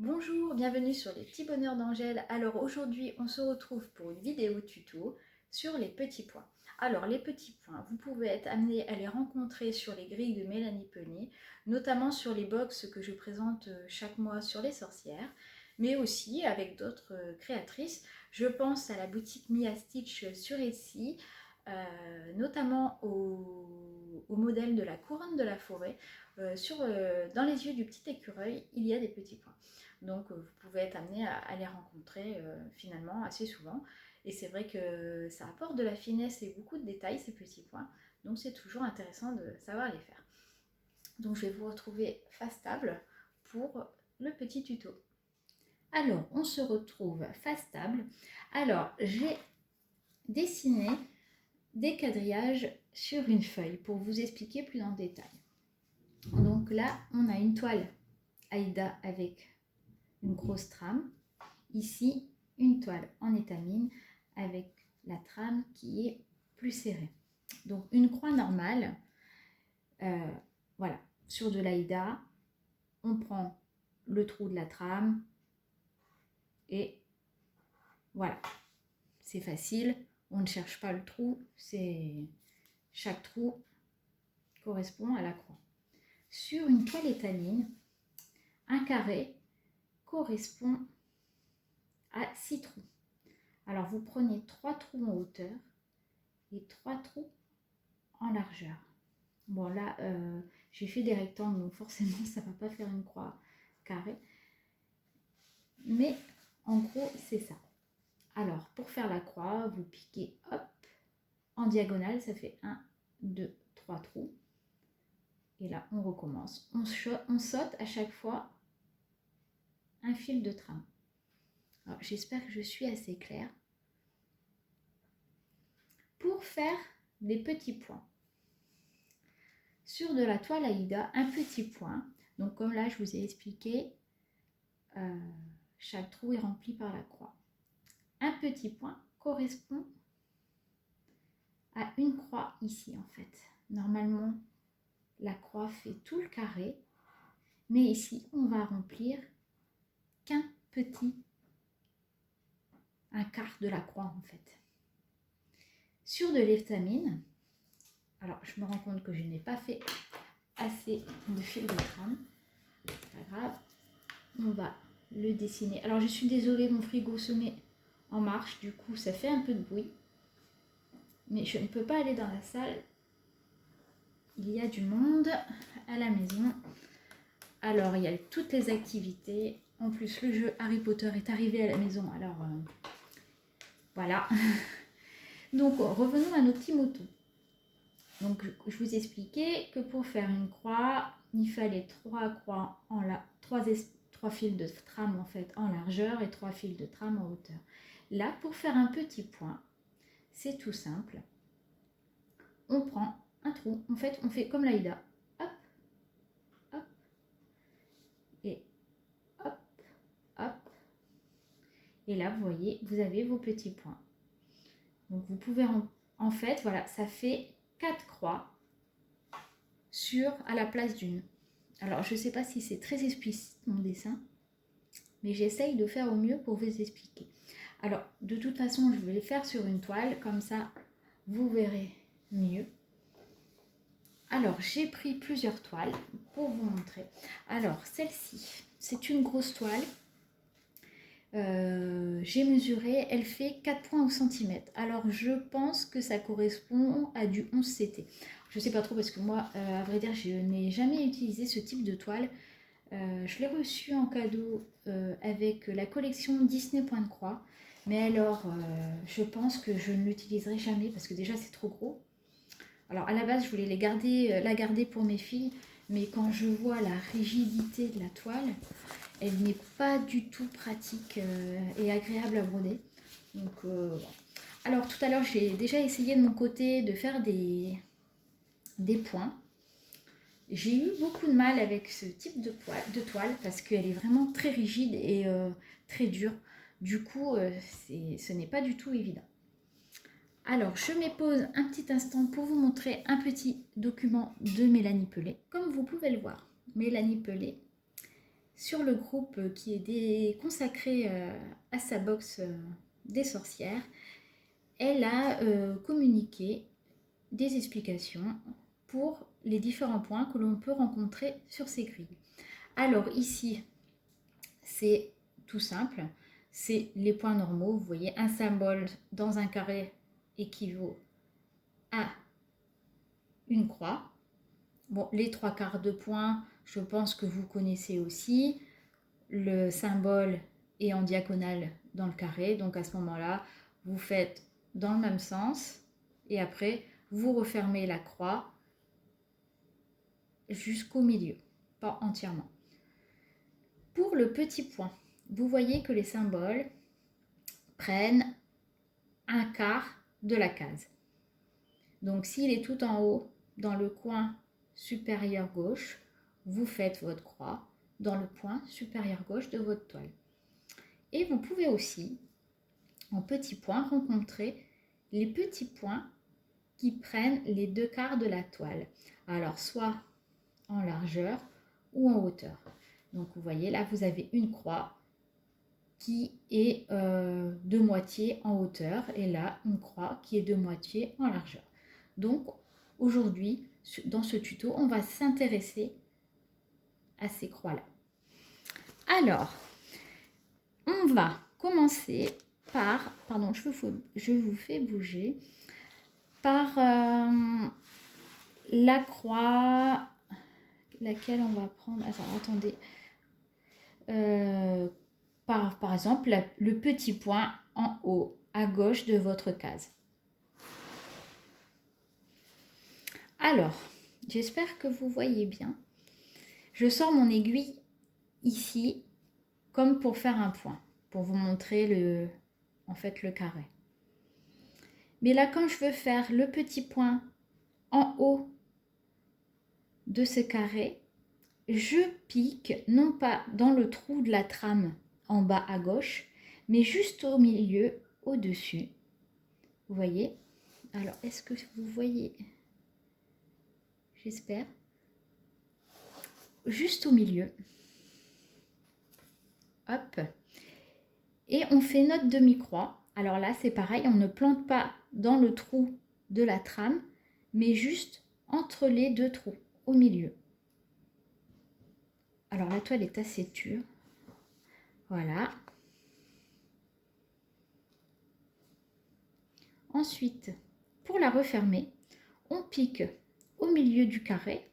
Bonjour, bienvenue sur les petits bonheurs d'Angèle. Alors aujourd'hui, on se retrouve pour une vidéo tuto sur les petits points. Alors les petits points, vous pouvez être amené à les rencontrer sur les grilles de Mélanie Penny, notamment sur les box que je présente chaque mois sur les sorcières, mais aussi avec d'autres créatrices. Je pense à la boutique Mia Stitch sur Etsy, notamment au modèle de la couronne de la forêt. Dans les yeux du petit écureuil, il y a des petits points. Donc vous pouvez être amené à les rencontrer finalement assez souvent. Et c'est vrai que ça apporte de la finesse et beaucoup de détails, ces petits points. Donc c'est toujours intéressant de savoir les faire. Donc je vais vous retrouver face table pour le petit tuto. Alors on se retrouve face table. Alors j'ai dessiné des quadrillages sur une feuille pour vous expliquer plus en détail. Donc là on a une toile Aïda avec une grosse trame. Ici, une toile en étamine avec la trame qui est plus serrée. Donc une croix normale, voilà, sur de l'Aïda, on prend le trou de la trame et voilà, c'est facile, on ne cherche pas le trou, chaque trou correspond à la croix. Sur une toile étamine, un carré correspond à 6 trous. Alors vous prenez 3 trous en hauteur et 3 trous en largeur. Bon là, j'ai fait des rectangles, donc forcément ça ne va pas faire une croix carrée. Mais en gros, c'est ça. Alors, pour faire la croix, vous piquez, hop, en diagonale, ça fait 1, 2, 3 trous. Et là, on recommence. On saute à chaque fois un fil de trame. Alors, j'espère que je suis assez claire. Pour faire des petits points. Sur de la toile Aïda, un petit point. Donc comme là, je vous ai expliqué, chaque trou est rempli par la croix. Un petit point correspond à une croix ici en fait. Normalement, la croix fait tout le carré, mais ici, on va remplir qu'un petit, un quart de la croix en fait. Sur de l'étamine, alors je me rends compte que je n'ai pas fait assez de fil de trame, c'est pas grave, on va le dessiner. Alors je suis désolée, mon frigo se met en marche, du coup ça fait un peu de bruit, mais je ne peux pas aller dans la salle, il y a du monde à la maison. Alors il y a toutes les activités, en plus le jeu Harry Potter est arrivé à la maison, alors voilà. Donc revenons à nos petits moutons. Donc je vous expliquais que pour faire une croix, il fallait 3 croix en la 3 fils de trame en fait en largeur et 3 fils de trame en hauteur. Là, pour faire un petit point, c'est tout simple. On prend un trou, en fait on fait comme l'Aïda, hop, hop, et hop, hop. Et là, vous voyez, vous avez vos petits points. Donc vous pouvez en fait, voilà, ça fait 4 croix à la place d'une. Alors je ne sais pas si c'est très explicite mon dessin, mais j'essaye de faire au mieux pour vous expliquer. Alors de toute façon, je vais les faire sur une toile, comme ça vous verrez mieux. Alors j'ai pris plusieurs toiles pour vous montrer. Alors celle-ci, c'est une grosse toile. J'ai mesuré, elle fait 4 points au centimètre. Alors je pense que ça correspond à du 11 CT. Je ne sais pas trop parce que moi, à vrai dire, je n'ai jamais utilisé ce type de toile. Je l'ai reçu en cadeau avec la collection Disney Point de Croix. Mais alors, je pense que je ne l'utiliserai jamais parce que déjà c'est trop gros. Alors à la base, je voulais la garder pour mes filles. Mais quand je vois la rigidité de la toile, elle n'est pas du tout pratique et agréable à broder. Donc, alors tout à l'heure, j'ai déjà essayé de mon côté de faire des points. J'ai eu beaucoup de mal avec ce type de toile parce qu'elle est vraiment très rigide et très dure. Du coup, ce n'est pas du tout évident. Alors, je me pose un petit instant pour vous montrer un petit document de Mélanie Pelé. Comme vous pouvez le voir, Mélanie Pelé, sur le groupe qui est consacré à sa box des sorcières, elle a communiqué des explications pour les différents points que l'on peut rencontrer sur ces grilles. Alors ici, c'est tout simple, c'est les points normaux. Vous voyez, un symbole dans un carré équivaut à une croix. Bon, les 3/4 de points, je pense que vous connaissez aussi. Le symbole est en diagonale dans le carré, donc à ce moment-là, vous faites dans le même sens et après, vous refermez la croix jusqu'au milieu, pas entièrement. Pour le petit point, vous voyez que les symboles prennent un quart de la case. Donc s'il est tout en haut, dans le coin supérieur gauche, vous faites votre croix dans le coin supérieur gauche de votre toile. Et vous pouvez aussi, en petits points, rencontrer les petits points qui prennent les 2/4 de la toile. Alors soit en largeur ou en hauteur. Donc vous voyez là, vous avez une croix qui est de moitié en hauteur et là une croix qui est de moitié en largeur. Donc aujourd'hui, dans ce tuto, on va s'intéresser à ces croix-là. Alors, on va commencer par, pardon, je vous fais bouger, par la croix, laquelle on va prendre, attendez, par exemple, le petit point en haut, à gauche de votre case. Alors, j'espère que vous voyez bien. Je sors mon aiguille ici, comme pour faire un point, pour vous montrer le carré. Mais là, quand je veux faire le petit point en haut de ce carré, je pique non pas dans le trou de la trame en bas à gauche, mais juste au milieu, au-dessus. Vous voyez? Alors, est-ce que vous voyez? J'espère. Juste au milieu. Hop. Et on fait notre demi-croix. Alors là, c'est pareil, on ne plante pas dans le trou de la trame, mais juste entre les deux trous, au milieu. Alors la toile est assez dure. Voilà. Ensuite, pour la refermer, on pique au milieu du carré.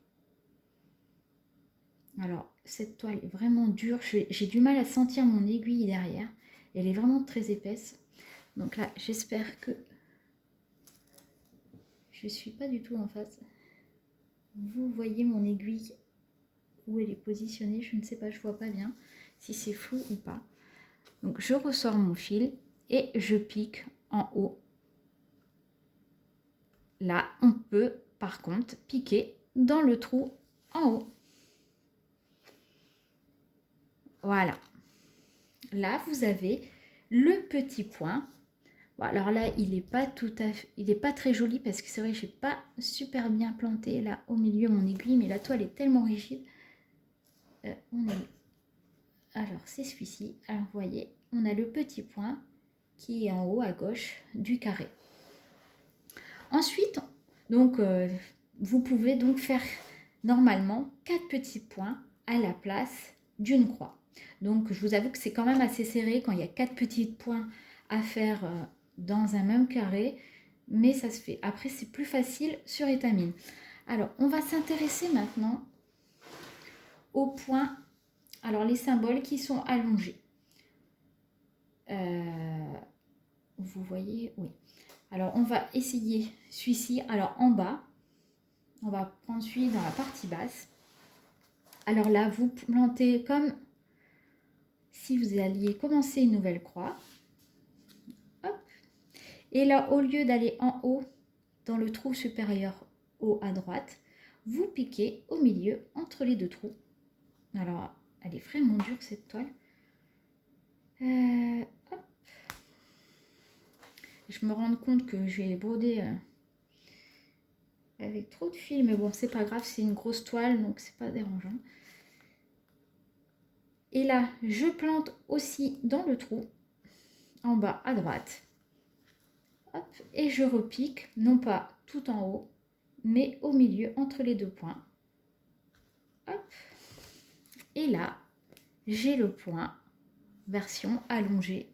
Alors, cette toile est vraiment dure. J'ai du mal à sentir mon aiguille derrière. Elle est vraiment très épaisse. Donc là, j'espère que je ne suis pas du tout en face. Vous voyez mon aiguille où elle est positionnée. Je ne sais pas, je ne vois pas bien si c'est flou ou pas. Donc, je ressors mon fil et je pique en haut. Là, on peut par contre piquer dans le trou en haut. Voilà. Là, vous avez le petit point. Bon, alors là, il n'est pas très joli parce que c'est vrai que je n'ai pas super bien planté là au milieu mon aiguille, mais la toile est tellement rigide. Alors, c'est celui-ci. Alors, vous voyez, on a le petit point qui est en haut à gauche du carré. Ensuite, donc, vous pouvez donc faire normalement 4 petits points à la place d'une croix. Donc, je vous avoue que c'est quand même assez serré quand il y a 4 petits points à faire dans un même carré, mais ça se fait. Après, c'est plus facile sur étamine. Alors, on va s'intéresser maintenant aux points, alors les symboles qui sont allongés. Vous voyez, oui. Alors, on va essayer celui-ci. Alors, en bas, on va prendre celui dans la partie basse. Alors là, vous plantez comme si vous alliez commencer une nouvelle croix. Hop. Et là, au lieu d'aller en haut, dans le trou supérieur haut à droite, vous piquez au milieu entre les deux trous. Alors, elle est vraiment dure cette toile. Hop. Je me rends compte que je vais broder avec trop de fil, mais bon, c'est pas grave, c'est une grosse toile, donc c'est pas dérangeant. Et là, je plante aussi dans le trou, en bas à droite. Hop, et je repique, non pas tout en haut, mais au milieu, entre les deux points. Hop. Et là, j'ai le point, version allongée.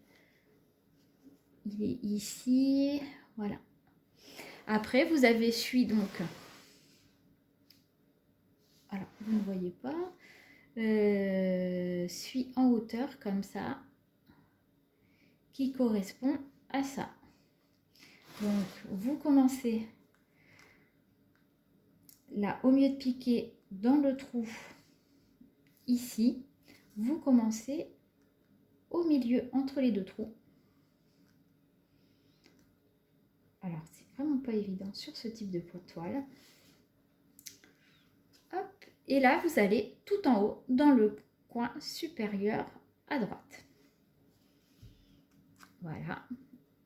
Il est ici, voilà. Après, vous avez suivi donc, alors vous ne voyez pas, suit en hauteur comme ça, qui correspond à ça. Donc, vous commencez là, au mieux de piquer dans le trou, ici, vous commencez au milieu, entre les deux trous. Alors, c'est vraiment pas évident sur ce type de toile. Hop, et là, vous allez tout en haut, dans le coin supérieur à droite. Voilà.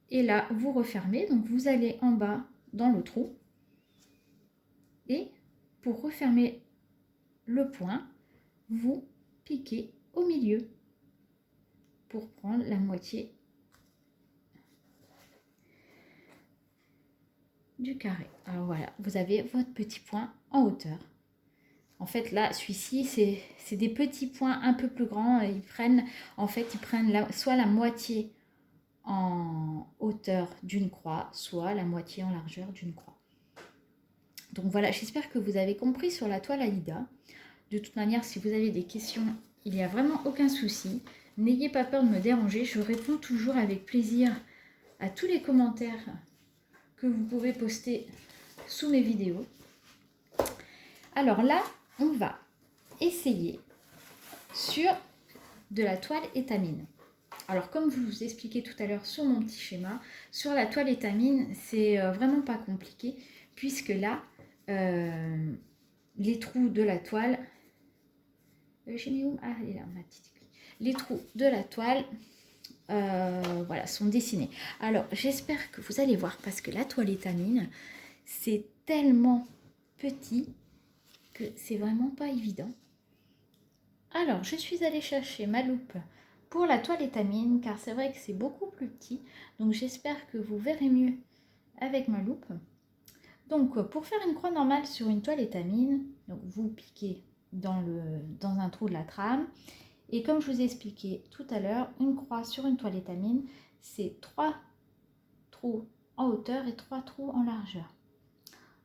Et là, vous refermez, donc vous allez en bas dans le trou. Et pour refermer le point, vous piquez au milieu pour prendre la moitié du carré. Alors voilà, vous avez votre petit point en hauteur. En fait, là, celui-ci, c'est des petits points un peu plus grands. Ils prennent soit la moitié en hauteur d'une croix, soit la moitié en largeur d'une croix. Donc voilà, j'espère que vous avez compris sur la toile Aïda. De toute manière, si vous avez des questions, il n'y a vraiment aucun souci. N'ayez pas peur de me déranger, je réponds toujours avec plaisir à tous les commentaires que vous pouvez poster sous mes vidéos. Alors là, on va essayer sur de la toile étamine. Alors comme je vous expliquais tout à l'heure sur mon petit schéma, sur la toile étamine, c'est vraiment pas compliqué puisque là, les trous de la toile, ah, elle est là, ma petite aiguille. Les trous de la toile voilà, sont dessinés. Alors j'espère que vous allez voir parce que la toile étamine, c'est tellement petit que c'est vraiment pas évident. Alors je suis allée chercher ma loupe pour la toile étamine car c'est vrai que c'est beaucoup plus petit, donc j'espère que vous verrez mieux avec ma loupe. Donc pour faire une croix normale sur une toile étamine, donc vous piquez dans un trou de la trame, et comme je vous ai expliqué tout à l'heure, une croix sur une toile étamine, c'est 3 trous en hauteur et 3 trous en largeur.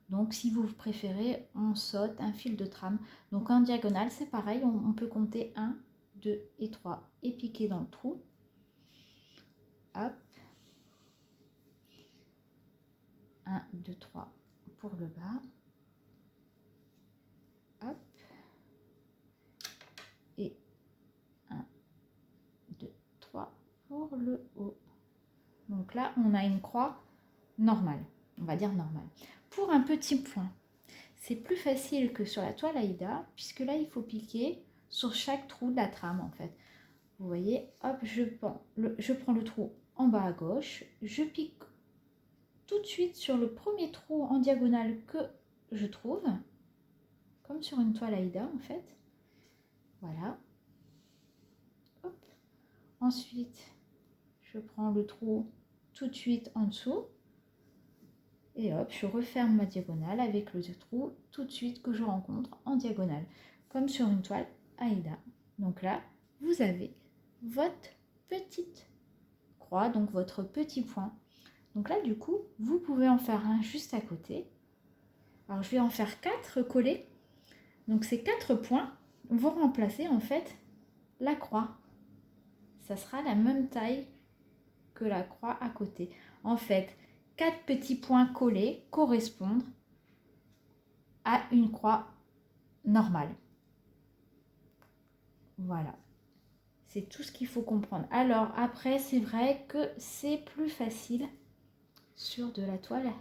Donc si vous préférez, on saute un fil de trame. Donc en diagonale, c'est pareil, on peut compter 1, 2 et 3 et piquer dans le trou. Hop. 1, 2, 3 pour le bas. Hop. Et 1, 2, 3 pour le haut. Donc là, on a une croix normale. On va dire normale. Pour un petit point, c'est plus facile que sur la toile Aïda, puisque là, il faut piquer sur chaque trou de la trame, en fait. Vous voyez, hop, je prends le trou en bas à gauche, je pique tout de suite sur le premier trou en diagonale que je trouve, comme sur une toile Aïda, en fait. Voilà. Hop. Ensuite, je prends le trou tout de suite en dessous. Et hop, je referme ma diagonale avec le trou tout de suite que je rencontre en diagonale, comme sur une toile Aïda. Donc là, vous avez votre petite croix, donc votre petit point. Donc là, du coup, vous pouvez en faire un juste à côté. Alors, je vais en faire 4 collés. Donc, ces 4 points vont remplacer en fait la croix. Ça sera la même taille que la croix à côté. En fait, 4 petits points collés correspondent à une croix normale. Voilà. C'est tout ce qu'il faut comprendre. Alors après, c'est vrai que c'est plus facile sur de la toile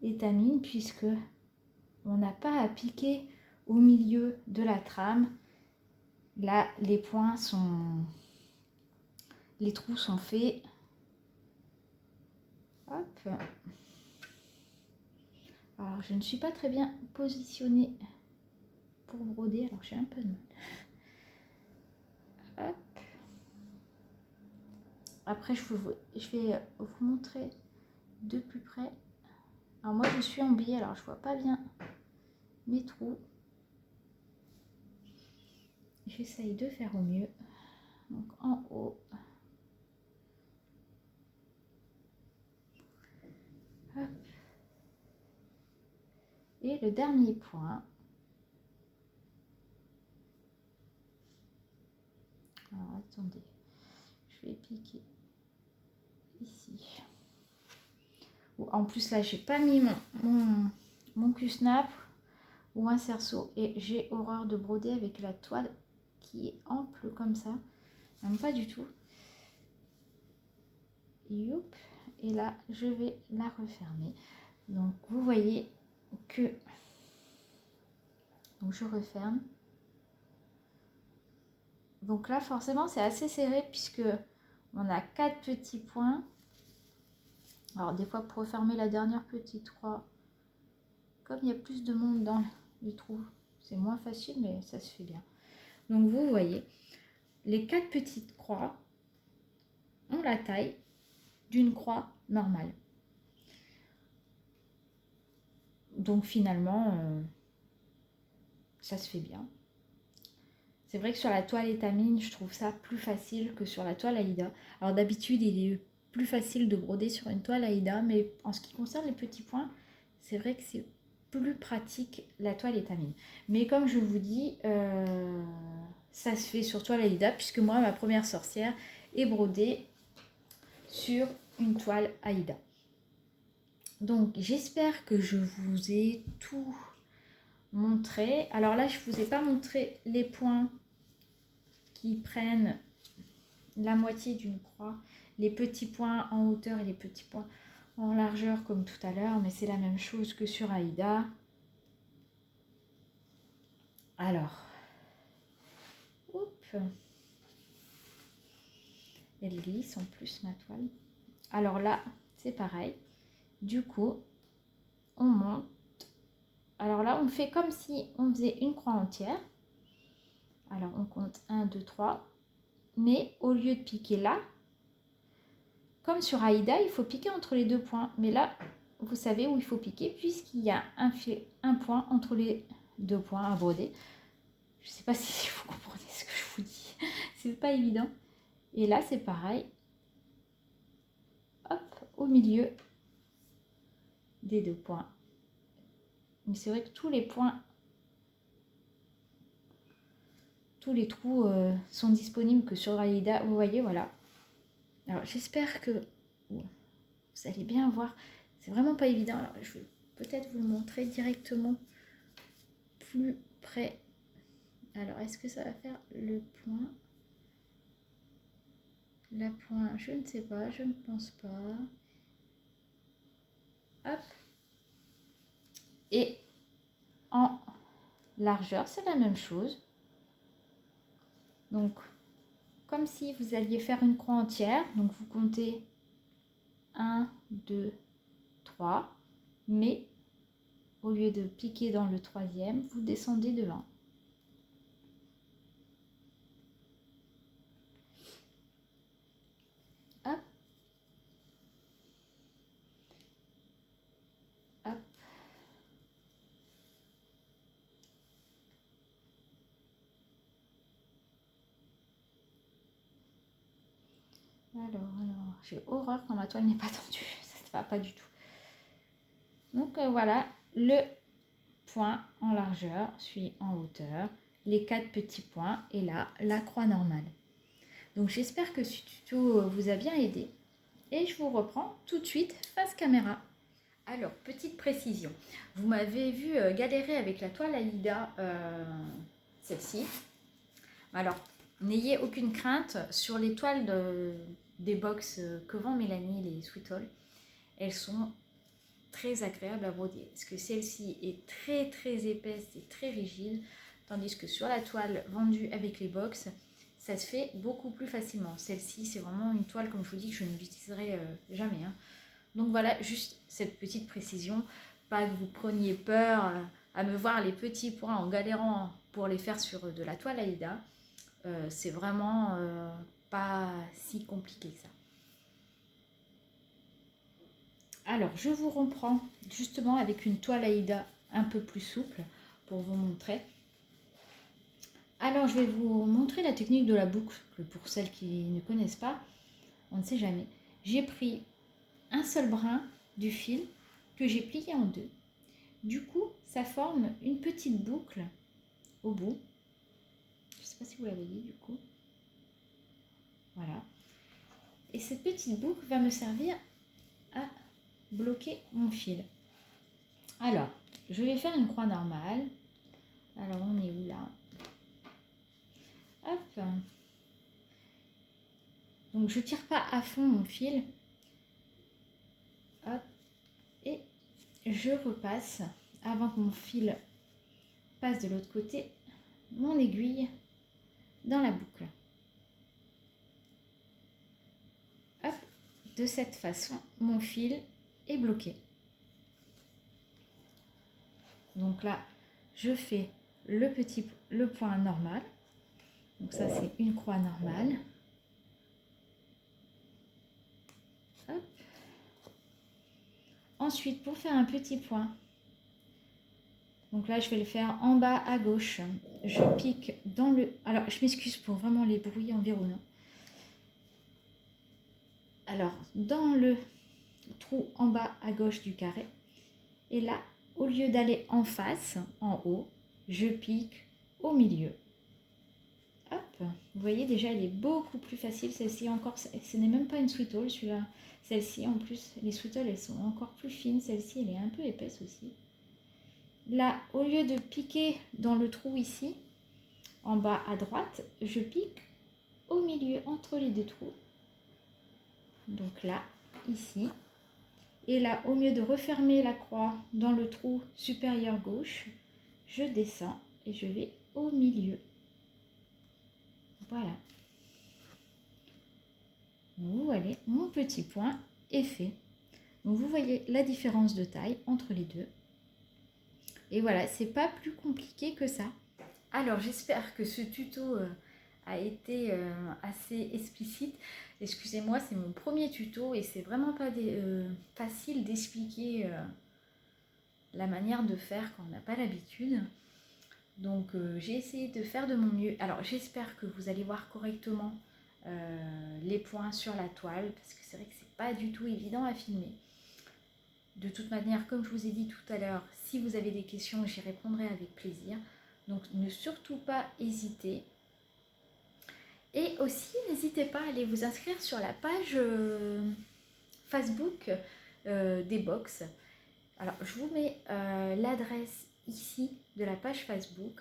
étamine puisque on n'a pas à piquer au milieu de la trame. Là, les trous sont faits. Hop. Alors, je ne suis pas très bien positionnée pour broder, alors j'ai un peu de mal. Après, je vais vous montrer de plus près. Alors moi, je suis en biais, alors je vois pas bien mes trous. J'essaye de faire au mieux. Donc en haut. Hop. Et le dernier point. Alors attendez, je vais piquer ici. En plus là, j'ai pas mis mon cul-snap ou un cerceau et j'ai horreur de broder avec la toile qui est ample comme ça. Même pas du tout. Youp. Et là, je vais la refermer. Donc vous voyez que donc je referme. Donc là, forcément, c'est assez serré puisque on a 4 petits points. Alors des fois, pour refermer la dernière petite croix, comme il y a plus de monde dans le trou, c'est moins facile, mais ça se fait bien. Donc vous voyez, les 4 petites croix ont la taille d'une croix normale. Donc finalement, ça se fait bien. C'est vrai que sur la toile étamine, je trouve ça plus facile que sur la toile Aïda. Alors d'habitude, il est plus facile de broder sur une toile Aïda, mais en ce qui concerne les petits points, c'est vrai que c'est plus pratique la toile étamine. Mais comme je vous dis, ça se fait sur toile Aïda, puisque moi, ma première sorcière est brodée sur une toile Aïda. Donc j'espère que je vous ai tout montré. Alors là, je ne vous ai pas montré les points qui prennent la moitié d'une croix, les petits points en hauteur et les petits points en largeur comme tout à l'heure, mais c'est la même chose que sur Aïda. Alors, hop, elle glisse en plus ma toile. Alors là, c'est pareil. Du coup, on monte. Alors là, on fait comme si on faisait une croix entière. Alors, on compte 1, 2, 3. Mais au lieu de piquer là, comme sur Aïda, il faut piquer entre les 2 points. Mais là, vous savez où il faut piquer puisqu'il y a un point entre les 2 points à broder. Je ne sais pas si vous comprenez ce que je vous dis. C'est pas évident. Et là, c'est pareil. Hop, au milieu des 2 points. Mais c'est vrai que tous les points, tous les trous sont disponibles que sur Aïda. Vous voyez, voilà. Alors, j'espère que vous allez bien voir. C'est vraiment pas évident. Alors, je vais peut-être vous le montrer directement plus près. Alors, est-ce que ça va faire le point? La pointe, je ne sais pas, je ne pense pas. Hop. Et en largeur, c'est la même chose. Donc, comme si vous alliez faire une croix entière. Donc, vous comptez 1, 2, 3. Mais, au lieu de piquer dans le 3e, vous descendez de 1. Hop. Hop. Alors, j'ai horreur quand ma toile n'est pas tendue. Ça ne va pas du tout. Donc, voilà, le point en largeur suit en hauteur, les 4 petits points et là, la croix normale. Donc, j'espère que ce tuto vous a bien aidé. Et je vous reprends tout de suite face caméra. Alors, petite précision. Vous m'avez vu galérer avec la toile Aïda, celle-ci. Alors, n'ayez aucune crainte sur les toiles des box que vend Mélanie, les Sweet All. Elles sont très agréables à broder. Parce que celle-ci est très très épaisse et très rigide. Tandis que sur la toile vendue avec les box, ça se fait beaucoup plus facilement. Celle-ci, c'est vraiment une toile, comme je vous dis, que je ne l'utiliserai jamais. Hein. Donc voilà, juste cette petite précision. Pas que vous preniez peur à me voir les petits points en galérant pour les faire sur de la toile Aïda. C'est vraiment pas si compliqué que ça. Alors, je vous reprends justement avec une toile Aïda un peu plus souple pour vous montrer. Alors, je vais vous montrer la technique de la boucle pour celles qui ne connaissent pas. On ne sait jamais. J'ai pris un seul brin du fil que j'ai plié en deux. Du coup, ça forme une petite boucle au bout. Je ne sais pas si vous la voyez du coup. Voilà. Et cette petite boucle va me servir à bloquer mon fil. Alors, je vais faire une croix normale. Alors, on est où là? Hop. Donc, je tire pas à fond mon fil. Hop. Et je repasse, avant que mon fil passe de l'autre côté, mon aiguille dans la boucle. Hop. De cette façon, mon fil est bloqué. Donc là, je fais le point normal. Donc ça, c'est une croix normale. Hop. Ensuite, pour faire un petit point, donc là, je vais le faire en bas à gauche. Je pique dans le... Alors, je m'excuse pour vraiment les bruits environnants. Alors, dans le trou en bas à gauche du carré. Et là, au lieu d'aller en face, en haut, je pique au milieu. Hop, vous voyez déjà, elle est beaucoup plus facile. Celle-ci encore, ce n'est même pas une sweet all, celui-là. Celle-ci, en plus, les sweet all, elles sont encore plus fines. Celle-ci, elle est un peu épaisse aussi. Là, au lieu de piquer dans le trou ici, en bas à droite, je pique au milieu, entre les deux trous. Donc là, ici. Et là, au lieu de refermer la croix dans le trou supérieur gauche, je descends et je vais au milieu. Voilà. Vous voyez, mon petit point est fait. Donc vous voyez la différence de taille entre les deux. Et voilà, c'est pas plus compliqué que ça. Alors j'espère que ce tuto a été assez explicite. Excusez-moi, c'est mon premier tuto et c'est vraiment pas facile d'expliquer la manière de faire quand on n'a pas l'habitude. Donc j'ai essayé de faire de mon mieux. Alors j'espère que vous allez voir correctement les points sur la toile, parce que c'est vrai que c'est pas du tout évident à filmer. De toute manière, comme je vous ai dit tout à l'heure, si vous avez des questions, j'y répondrai avec plaisir. Donc ne surtout pas hésiter. Et aussi, n'hésitez pas à aller vous inscrire sur la page Facebook des box. Alors, je vous mets l'adresse ici de la page Facebook.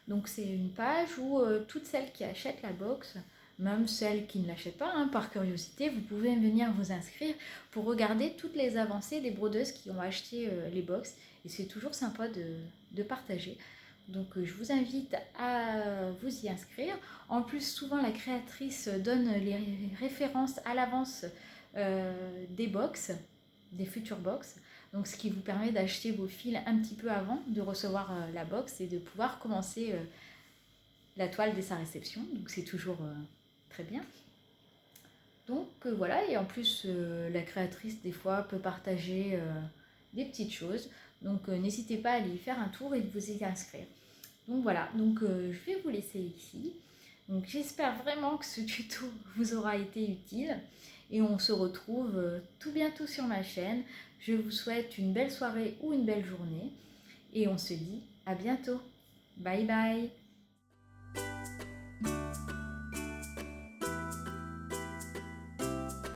Donc, c'est une page où toutes celles qui achètent la box, même celles qui ne l'achètent pas, hein, par curiosité, vous pouvez venir vous inscrire pour regarder toutes les avancées des brodeuses qui ont acheté les box. Et c'est toujours sympa de partager. Donc, je vous invite à vous y inscrire. En plus, souvent, la créatrice donne les références à l'avance des box, des futures box. Donc, ce qui vous permet d'acheter vos fils un petit peu avant de recevoir la box et de pouvoir commencer la toile dès sa réception. Donc, c'est toujours très bien. Donc, voilà. Et en plus, la créatrice, des fois, peut partager des petites choses. Donc, n'hésitez pas à aller y faire un tour et de vous y inscrire. Donc, voilà. Donc, je vais vous laisser ici. Donc, j'espère vraiment que ce tuto vous aura été utile. Et on se retrouve tout bientôt sur ma chaîne. Je vous souhaite une belle soirée ou une belle journée. Et on se dit à bientôt. Bye bye.